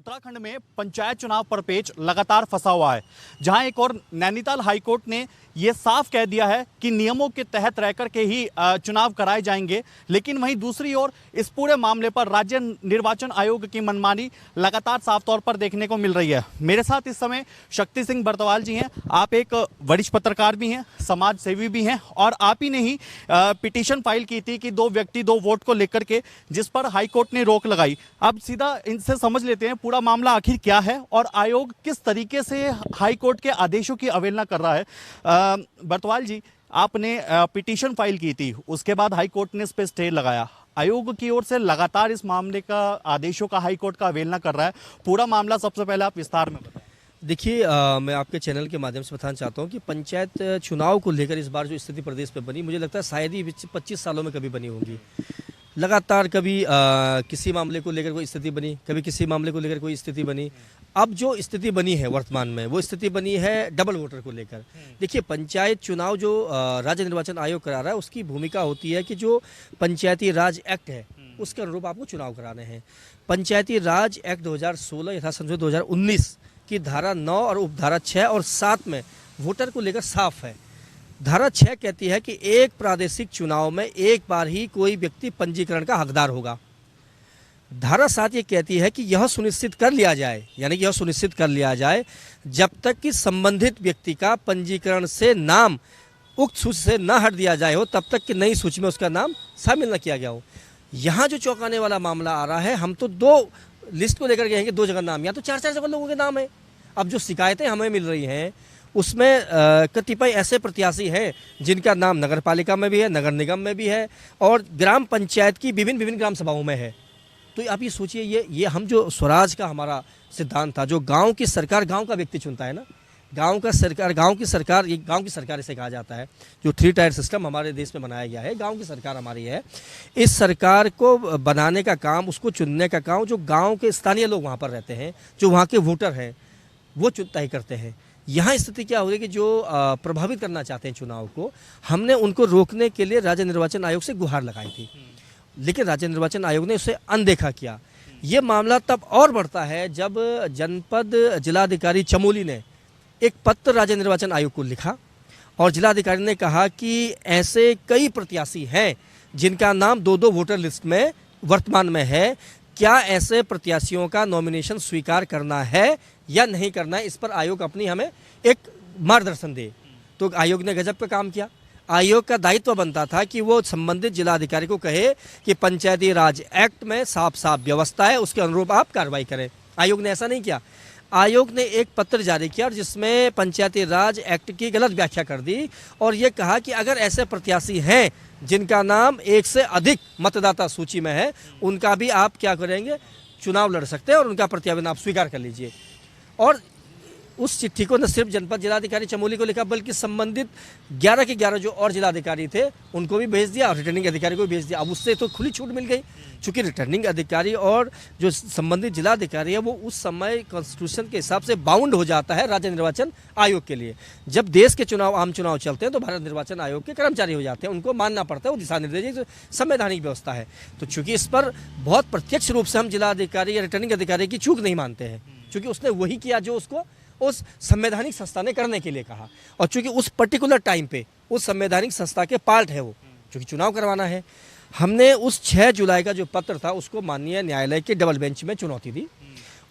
उत्तराखंड में पंचायत चुनाव पर पेच लगातार फंसा हुआ है, जहां एक और नैनीताल हाईकोर्ट ने यह साफ कह दिया है कि नियमों के तहत रहकर के ही चुनाव कराए जाएंगे। लेकिन वहीं दूसरी ओर इस पूरे मामले पर राज्य निर्वाचन आयोग की मनमानी लगातार साफ तौर पर देखने को मिल रही है। मेरे साथ इस समय शक्ति सिंह बर्तवाल जी हैं। आप एक वरिष्ठ पत्रकार भी हैं, समाज सेवी भी हैं, और आप ही ने ही पिटीशन फाइल की थी कि 2 व्यक्ति 2 वोट को लेकर के, जिस पर हाईकोर्ट ने रोक लगाई। अब सीधा इनसे समझ लेते हैं पूरा मामला आखिर क्या है और आयोग किस तरीके से हाईकोर्ट के आदेशों की अवहेलना कर रहा है। बर्तवाल जी, आपने पिटीशन फाइल की थी, उसके बाद हाईकोर्ट ने इस पर स्टे लगाया। आयोग की ओर से लगातार इस मामले का आदेशों का हाईकोर्ट का अवहेलना कर रहा है। पूरा मामला सबसे पहले आप विस्तार में बताएं। देखिए, मैं आपके चैनल के माध्यम से बताना चाहता हूं कि पंचायत चुनाव को लेकर इस बार जो स्थिति प्रदेश में बनी, मुझे लगता है शायद ही 25 सालों में कभी बनी होगी। लगातार कभी किसी मामले को लेकर कोई स्थिति बनी, कभी किसी मामले को लेकर कोई स्थिति बनी। अब जो स्थिति बनी है वर्तमान में, वो स्थिति बनी है डबल वोटर को लेकर। देखिए, पंचायत चुनाव जो राज्य निर्वाचन आयोग करा रहा है, उसकी भूमिका होती है कि जो पंचायती राज एक्ट है उसके अनुरूप आपको चुनाव कराने हैं। पंचायती राज एक्ट 2016 यथा संशोधित 2019 की धारा 9 और उपधारा 6 और 7 में वोटर को लेकर साफ है। धारा 6 कहती है कि एक प्रादेशिक चुनाव में एक बार ही कोई व्यक्ति पंजीकरण का हकदार होगा। धारा 7 ये कहती है कि यह सुनिश्चित कर लिया जाए, यानी कि यह सुनिश्चित कर लिया जाए जब तक कि संबंधित व्यक्ति का पंजीकरण से नाम उक्त सूची से न हट दिया जाए हो, तब तक कि नई सूची में उसका नाम शामिल न किया गया हो। यहाँ जो चौंकाने वाला मामला आ रहा है, हम तो 2 लिस्ट को लेकर गए हैं कि 2 जगह नाम, या तो 4-4 जगह लोगों के नाम है। अब जो शिकायतें हमें मिल रही हैं उसमें कतिपय ऐसे प्रत्याशी हैं जिनका नाम नगर पालिका में भी है, नगर निगम में भी है, और ग्राम पंचायत की विभिन्न ग्राम सभाओं में है। तो आप ये सोचिए, ये हम जो स्वराज का हमारा सिद्धांत था, जो गांव की सरकार गांव का व्यक्ति चुनता है ना, गांव की सरकार इसे कहा जाता है। जो 3 टायर सिस्टम हमारे देश में बनाया गया है, गांव की सरकार हमारी है। इस सरकार को बनाने का काम, उसको चुनने का काम जो गांव के स्थानीय लोग वहाँ पर रहते हैं, जो वहाँ के वोटर हैं, वो तय करते हैं। यहाँ स्थिति क्या हो रही है कि जो प्रभावित करना चाहते हैं चुनाव को, हमने उनको रोकने के लिए राज्य निर्वाचन आयोग से गुहार लगाई थी, लेकिन राज्य निर्वाचन आयोग ने उसे अनदेखा किया। ये मामला तब और बढ़ता है जब जनपद जिलाधिकारी चमोली ने एक पत्र राज्य निर्वाचन आयोग को लिखा और जिलाधिकारी ने कहा कि ऐसे कई प्रत्याशी हैं जिनका नाम 2-2 वोटर लिस्ट में वर्तमान में है। क्या ऐसे प्रत्याशियों का नॉमिनेशन स्वीकार करना है या नहीं करना है, इस पर आयोग अपनी हमें एक मार्गदर्शन दे। तो आयोग ने गजब का काम किया। आयोग का दायित्व बनता था कि वो संबंधित जिलाधिकारी को कहे कि पंचायती राज एक्ट में साफ व्यवस्था है, उसके अनुरूप आप कार्रवाई करें। आयोग ने ऐसा नहीं किया। आयोग ने एक पत्र जारी किया और जिसमें पंचायती राज एक्ट की गलत व्याख्या कर दी और ये कहा कि अगर ऐसे प्रत्याशी हैं जिनका नाम 1 से अधिक मतदाता सूची में है, उनका भी आप क्या करेंगे, चुनाव लड़ सकते हैं और उनका प्रत्यावेदन आप स्वीकार कर लीजिए। और उस चिट्ठी को न सिर्फ जनपद जिलाधिकारी चमोली को लिखा, बल्कि संबंधित 11 के 11 जो और जिलाधिकारी थे उनको भी भेज दिया और रिटर्निंग अधिकारी को भी भेज दिया। अब उससे तो खुली छूट मिल गई, चूंकि रिटर्निंग अधिकारी और जो संबंधित जिलाधिकारी है वो उस समय कॉन्स्टिट्यूशन के हिसाब से बाउंड हो जाता है राज्य निर्वाचन आयोग के लिए। जब देश के चुनाव, आम चुनाव चलते हैं तो भारत निर्वाचन आयोग के कर्मचारी हो जाते हैं, उनको मानना पड़ता है, वो दिशा निर्देश संवैधानिक व्यवस्था है। तो चूंकि इस पर बहुत प्रत्यक्ष रूप से हम जिलाधिकारी या रिटर्निंग अधिकारी की चूक नहीं मानते हैं, चूंकि उसने वही किया जो उसको उस संवैधानिक संस्था ने करने के लिए कहा, और चूंकि उस पर्टिकुलर टाइम पे उस संवैधानिक संस्था के पार्ट है वो, चूंकि चुनाव करवाना है। हमने उस 6 जुलाई का जो पत्र था उसको माननीय न्यायालय के डबल बेंच में चुनौती दी।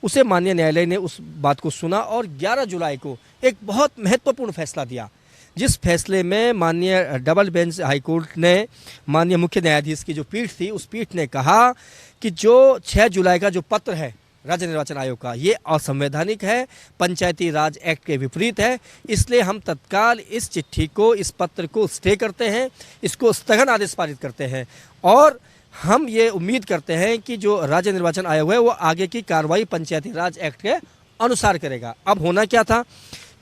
उसे माननीय न्यायालय ने उस बात को सुना और 11 जुलाई को एक बहुत महत्वपूर्ण फैसला दिया, जिस फैसले में माननीय डबल बेंच हाईकोर्ट ने, माननीय मुख्य न्यायाधीश की जो पीठ थी, उस पीठ ने कहा कि जो 6 जुलाई का जो पत्र है राज्य निर्वाचन आयोग का, ये असंवैधानिक है, पंचायती राज एक्ट के विपरीत है। इसलिए हम तत्काल इस चिट्ठी को, इस पत्र को स्टे करते हैं, इसको स्थगन आदेश पारित करते हैं और हम ये उम्मीद करते हैं कि जो राज्य निर्वाचन आयोग है वो आगे की कार्रवाई पंचायती राज एक्ट के अनुसार करेगा। अब होना क्या था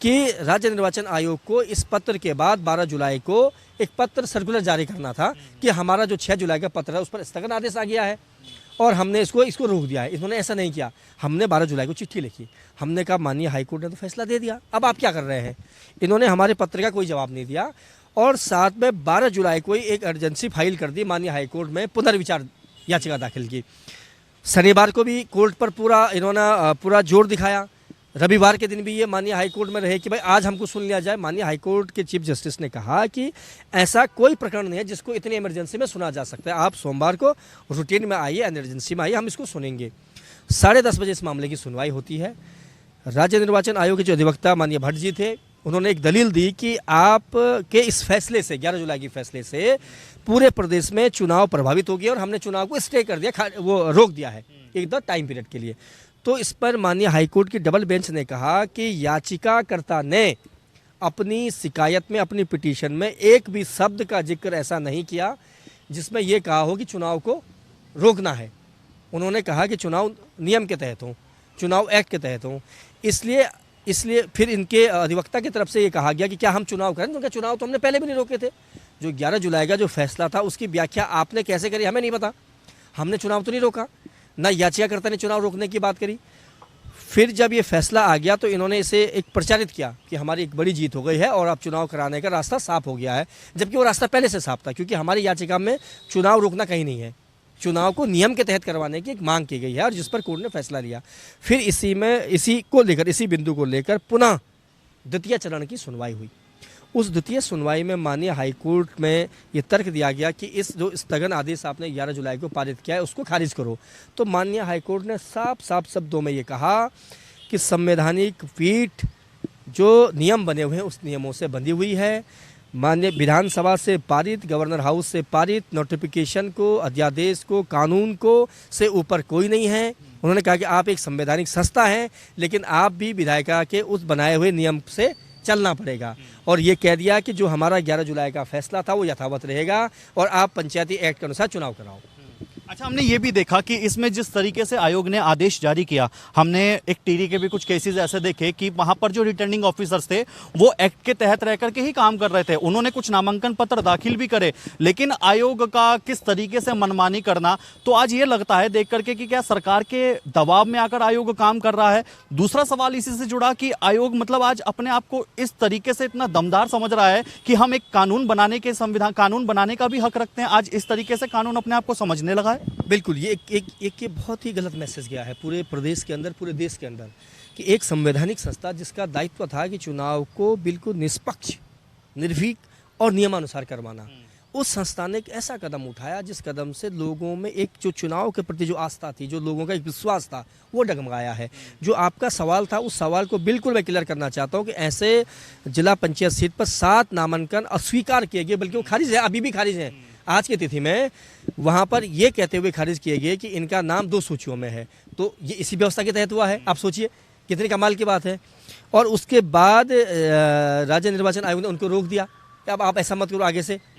कि राज्य निर्वाचन आयोग को इस पत्र के बाद 12 जुलाई को एक पत्र सर्कुलर जारी करना था कि हमारा जो 6 जुलाई का पत्र है उस पर स्थगन आदेश आ गया है और हमने इसको रोक दिया है। इन्होंने ऐसा नहीं किया। हमने 12 जुलाई को चिट्ठी लिखी, हमने कहा माननीय हाईकोर्ट ने तो फैसला दे दिया, अब आप क्या कर रहे हैं। इन्होंने हमारे पत्र का कोई जवाब नहीं दिया और साथ में 12 जुलाई को एक अर्जेंसी फाइल कर दी, माननीय हाईकोर्ट में पुनर्विचार याचिका दाखिल की। शनिवार को भी कोर्ट पर पूरा इन्होंने पूरा जोर दिखाया। रविवार के दिन भी ये माननीय हाईकोर्ट में रहे कि भाई आज हमको सुन लिया जाए। माननीय हाईकोर्ट के चीफ जस्टिस ने कहा कि ऐसा कोई प्रकरण नहीं है जिसको इतनी इमरजेंसी में सुना जा सकता है, आप सोमवार को रूटीन में आइए, इमरजेंसी में आइए, हम इसको सुनेंगे। 10:30 बजे इस मामले की सुनवाई होती है। राज्य निर्वाचन आयोग के जो अधिवक्ता माननीय भट्ट जी थे, उन्होंने एक दलील दी कि आप के इस फैसले से 11 जुलाई के फैसले से पूरे प्रदेश में चुनाव प्रभावित हो गया और हमने चुनाव को स्टे कर दिया, वो रोक दिया है एक दो टाइम पीरियड के लिए। तो इस पर माननीय हाईकोर्ट की डबल बेंच ने कहा कि याचिकाकर्ता ने अपनी शिकायत में, अपनी पिटीशन में एक भी शब्द का जिक्र ऐसा नहीं किया जिसमें यह कहा हो कि चुनाव को रोकना है। उन्होंने कहा कि चुनाव नियम के तहत हो, चुनाव एक्ट के तहत हो। इसलिए फिर इनके अधिवक्ता की तरफ से ये कहा गया कि क्या हम चुनाव करें, क्योंकि चुनाव तो हमने पहले भी नहीं रोके थे। जो 11 जुलाई का जो फैसला था उसकी व्याख्या आपने कैसे करी हमें नहीं पता। हमने चुनाव तो नहीं रोका, ना याचिकाकर्ता ने चुनाव रोकने की बात करी। फिर जब ये फैसला आ गया तो इन्होंने इसे एक प्रचारित किया कि हमारी एक बड़ी जीत हो गई है और अब चुनाव कराने का रास्ता साफ हो गया है, जबकि वो रास्ता पहले से साफ था, क्योंकि हमारी याचिका में चुनाव रोकना कहीं नहीं है। चुनाव को नियम के तहत करवाने की एक मांग की गई है और जिस पर कोर्ट ने फैसला लिया। फिर इसी बिंदु को लेकर पुनः द्वितीय चरण की सुनवाई हुई। उस द्वितीय सुनवाई में माननीय हाईकोर्ट में ये तर्क दिया गया कि इस जो स्थगन आदेश आपने 11 जुलाई को पारित किया है उसको खारिज करो। तो माननीय हाईकोर्ट ने साफ शब्दों में ये कहा कि संवैधानिक पीठ जो नियम बने हुए हैं उस नियमों से बंधी हुई है। माननीय विधानसभा से पारित, गवर्नर हाउस से पारित नोटिफिकेशन को, अध्यादेश को, कानून को से ऊपर कोई नहीं है। उन्होंने कहा कि आप एक संवैधानिक संस्था हैं, लेकिन आप भी विधायिका के उस बनाए हुए नियम से चलना पड़ेगा। और ये कह दिया कि जो हमारा 11 जुलाई का फैसला था वो यथावत रहेगा और आप पंचायती एक्ट के अनुसार चुनाव कराओ। अच्छा, हमने ये भी देखा कि इसमें जिस तरीके से आयोग ने आदेश जारी किया, हमने एक टीडी के भी कुछ केसेस ऐसे देखे कि वहां पर जो रिटर्निंग ऑफिसर्स थे वो एक्ट के तहत रह करके ही काम कर रहे थे। उन्होंने कुछ नामांकन पत्र दाखिल भी करे, लेकिन आयोग का किस तरीके से मनमानी करना, तो आज ये लगता है देख करके कि क्या सरकार के दबाव में आकर आयोग काम कर रहा है। दूसरा सवाल इसी से जुड़ा कि आयोग मतलब आज अपने आप को इस तरीके से इतना दमदार समझ रहा है कि हम एक कानून बनाने का भी हक रखते हैं। आज इस तरीके से कानून अपने आप को समझने लगा है। बिल्कुल, ये एक बहुत ही गलत मैसेज गया है पूरे प्रदेश के अंदर, पूरे देश के अंदर, कि एक संवैधानिक संस्था जिसका दायित्व था कि चुनाव को बिल्कुल निष्पक्ष, निर्भीक और नियमानुसार करवाना, उस संस्था ने एक ऐसा कदम उठाया जिस कदम से लोगों में एक जो चुनाव के प्रति जो आस्था थी, जो लोगों का एक विश्वास था, वो डगमगाया है। जो आपका सवाल था उस सवाल को बिल्कुल मैं क्लियर करना चाहता हूँ कि ऐसे जिला पंचायत सीट पर 7 नामांकन अस्वीकार किए गए, बल्कि वो खारिज है, अभी भी खारिज है। आज की तिथि में वहाँ पर ये कहते हुए खारिज किए गए कि इनका नाम 2 सूचियों में है। तो ये इसी व्यवस्था के तहत हुआ है। आप सोचिए कितनी कमाल की बात है। और उसके बाद राज्य निर्वाचन आयोग ने उनको रोक दिया कि अब आप ऐसा मत करो,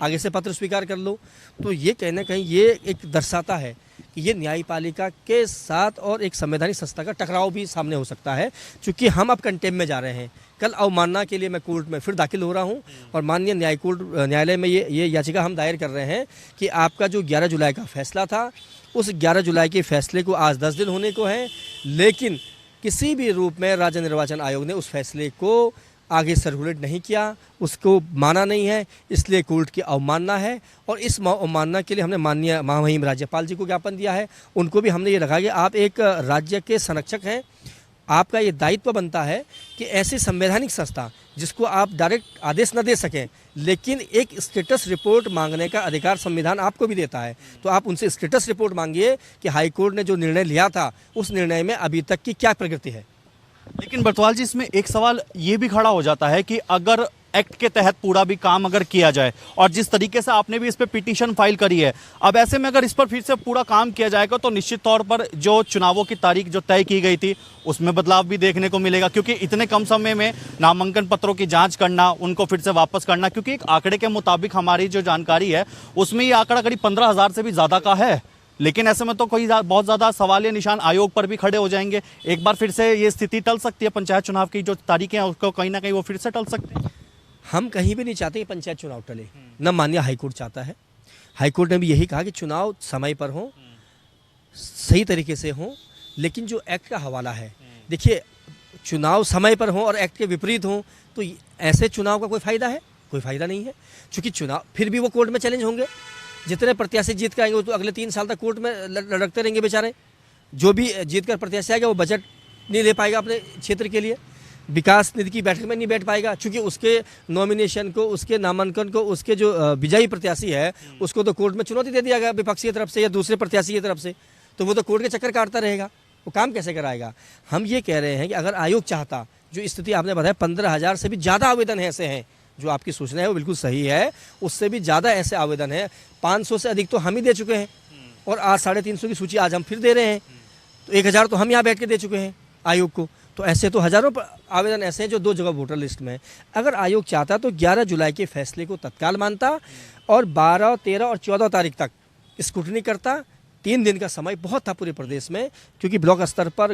आगे से पत्र स्वीकार कर लो। तो ये कहीं ना कहीं ये एक दर्शाता है कि ये न्यायपालिका के साथ और एक संवैधानिक संस्था का टकराव भी सामने हो सकता है, क्योंकि हम अब कंटेम्प में जा रहे हैं। कल अवमानना के लिए मैं कोर्ट में फिर दाखिल हो रहा हूं और माननीय न्यायालय में ये याचिका हम दायर कर रहे हैं कि आपका जो 11 जुलाई का फैसला था, उस 11 जुलाई के फैसले को आज 10 दिन होने को है, लेकिन किसी भी रूप में राज्य निर्वाचन आयोग ने उस फैसले को आगे सर्कुलेट नहीं किया, उसको माना नहीं है, इसलिए कोर्ट की अवमानना है। और इस अवमानना के लिए हमने माननीय महामहिम राज्यपाल जी को ज्ञापन दिया है। उनको भी हमने ये रखा कि आप एक राज्य के संरक्षक हैं, आपका ये दायित्व बनता है कि ऐसी संवैधानिक संस्था जिसको आप डायरेक्ट आदेश न दे सकें, लेकिन एक स्टेटस रिपोर्ट मांगने का अधिकार संविधान आपको भी देता है, तो आप उनसे स्टेटस रिपोर्ट मांगिए कि हाईकोर्ट ने जो निर्णय लिया था उस निर्णय में अभी तक की क्या प्रगति है। लेकिन बरतवाल जी, इसमें एक सवाल ये भी खड़ा हो जाता है कि अगर एक्ट के तहत पूरा भी काम अगर किया जाए और जिस तरीके से आपने भी इस पे पिटीशन फाइल करी है, अब ऐसे में अगर इस पर फिर से पूरा काम किया जाएगा तो निश्चित तौर पर जो चुनावों की तारीख जो तय की गई थी उसमें बदलाव भी देखने को मिलेगा, क्योंकि इतने कम समय में नामांकन पत्रों की जांच करना, उनको फिर से वापस करना, क्योंकि एक आंकड़े के मुताबिक हमारी जो जानकारी है उसमें ये आंकड़ा करीब 15,000 से भी ज़्यादा का है। लेकिन ऐसे में तो कोई बहुत ज़्यादा सवालिया निशान आयोग पर भी खड़े हो जाएंगे। एक बार फिर से ये स्थिति टल सकती है, पंचायत चुनाव की जो तारीखें हैं उसको कहीं ना कहीं वो फिर से टल सकते हैं। हम कहीं भी नहीं चाहते कि पंचायत चुनाव टले, न माननीय हाईकोर्ट चाहता है। हाईकोर्ट ने भी यही कहा कि चुनाव समय पर हो, सही तरीके से हो, लेकिन जो एक्ट का हवाला है, देखिए चुनाव समय पर हो और एक्ट के विपरीत हो तो ऐसे चुनाव का कोई फ़ायदा है? कोई फ़ायदा नहीं है, क्योंकि चुनाव फिर भी वो कोर्ट में चैलेंज होंगे। जितने प्रत्याशी जीत के आएंगे वो तो अगले 3 साल तक कोर्ट में लड़कते रहेंगे बेचारे। जो भी जीतकर प्रत्याशी आएगा वो बजट नहीं ले पाएगा अपने क्षेत्र के लिए, विकास निधि की बैठक में नहीं बैठ पाएगा, क्योंकि उसके नॉमिनेशन को, उसके नामांकन को, उसके जो विजयी प्रत्याशी है उसको तो कोर्ट में चुनौती दे दिया गया विपक्ष की तरफ से या दूसरे प्रत्याशी की तरफ से, तो वो तो कोर्ट के चक्कर काटता रहेगा, वो काम कैसे कराएगा। हम ये कह रहे हैं कि अगर आयोग चाहता, जो स्थिति आपने बताया 15,000 से भी ज़्यादा आवेदन ऐसे हैं, जो आपकी सूचना है वो बिल्कुल सही है, उससे भी ज़्यादा ऐसे आवेदन हैं, 500 से अधिक तो हम ही दे चुके हैं और आज 350 की सूची आज हम फिर दे रहे हैं, तो 1,000 तो हम यहाँ बैठ के दे चुके हैं आयोग को। तो ऐसे तो हज़ारों आवेदन ऐसे हैं जो 2 जगह वोटर लिस्ट में है। अगर आयोग चाहता तो 11 जुलाई के फैसले को तत्काल मानता और 12, 13 और 14 तारीख तक स्क्रूटनी करता। 3 दिन का समय बहुत था पूरे प्रदेश में, क्योंकि ब्लॉक स्तर पर,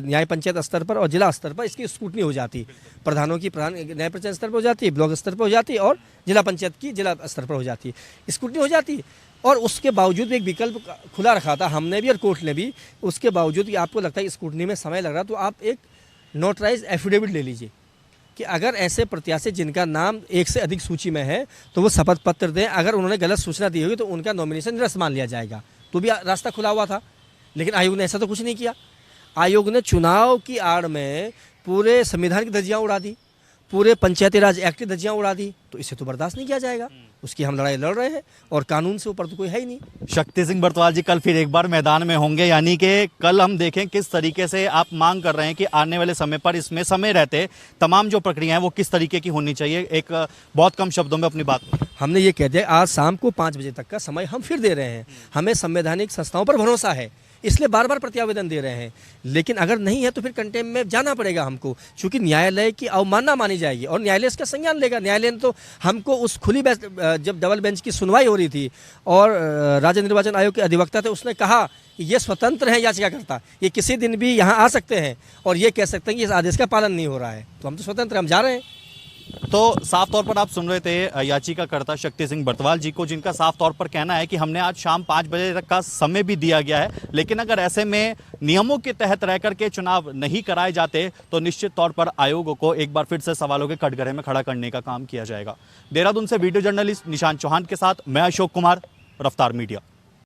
न्याय पंचायत स्तर पर और जिला स्तर पर इसकी स्क्रूटनी हो जाती, प्रधानों की प्रधान न्याय पंचायत स्तर पर हो जाती, ब्लॉक स्तर पर हो जाती और जिला पंचायत की जिला स्तर पर हो जाती, स्क्रूटनी हो जाती। और उसके बावजूद एक विकल्प खुला रखा था हमने भी और कोर्ट ने भी, उसके बावजूद कि आपको लगता है स्क्रूटनी में समय लग रहा, तो आप एक नोटराइज एफिडेविट ले लीजिए कि अगर ऐसे प्रत्याशी जिनका नाम 1 से अधिक सूची में है तो वो शपथ पत्र दें, अगर उन्होंने गलत सूचना दी होगी तो उनका नॉमिनेशन निरस्त मान लिया जाएगा। तो भी रास्ता खुला हुआ था, लेकिन आयोग ने ऐसा तो कुछ नहीं किया। आयोग ने चुनाव की आड़ में पूरे संविधान की धज्जियां उड़ा दी, पूरे पंचायती राज एक्ट की धज्जियां उड़ा दी, तो इसे तो बर्दाश्त नहीं किया जाएगा। उसकी हम लड़ाई लड़ रहे हैं और कानून से ऊपर तो कोई है ही नहीं। शक्ति सिंह बरतवाल जी कल फिर एक बार मैदान में होंगे, यानी कि कल हम देखें किस तरीके से आप मांग कर रहे हैं कि आने वाले समय पर इसमें समय रहते तमाम जो प्रक्रिया है वो किस तरीके की होनी चाहिए। एक बहुत कम शब्दों में अपनी बात हमने ये कह दिया, आज शाम को 5 बजे तक का समय हम फिर दे रहे हैं। हमें संवैधानिक संस्थाओं पर भरोसा है, इसलिए बार बार प्रत्यावेदन दे रहे हैं, लेकिन अगर नहीं है तो फिर कंटेम्प्ट में जाना पड़ेगा हमको, क्योंकि न्यायालय की अवमानना मानी जाएगी और न्यायालय इसका संज्ञान लेगा। न्यायालय ने तो हमको उस खुली जब डबल बेंच की सुनवाई हो रही थी और राज्य निर्वाचन आयोग के अधिवक्ता थे, उसने कहा कि ये स्वतंत्र है याचिकाकर्ता, ये किसी दिन भी यहाँ आ सकते हैं और ये कह सकते हैं कि इस आदेश का पालन नहीं हो रहा है, तो हम तो स्वतंत्र, हम जा रहे हैं। तो साफ तौर पर आप सुन रहे थे याचिकाकर्ता शक्ति सिंह बरतवाल जी को, जिनका साफ तौर पर कहना है कि हमने आज शाम 5 बजे तक का समय भी दिया गया है, लेकिन अगर ऐसे में नियमों के तहत रह करके चुनाव नहीं कराए जाते तो निश्चित तौर पर आयोग को एक बार फिर से सवालों के कटघरे में खड़ा करने का काम किया जाएगा। देहरादून से वीडियो जर्नलिस्ट निशांत चौहान के साथ मैं अशोक कुमार, रफ्तार मीडिया।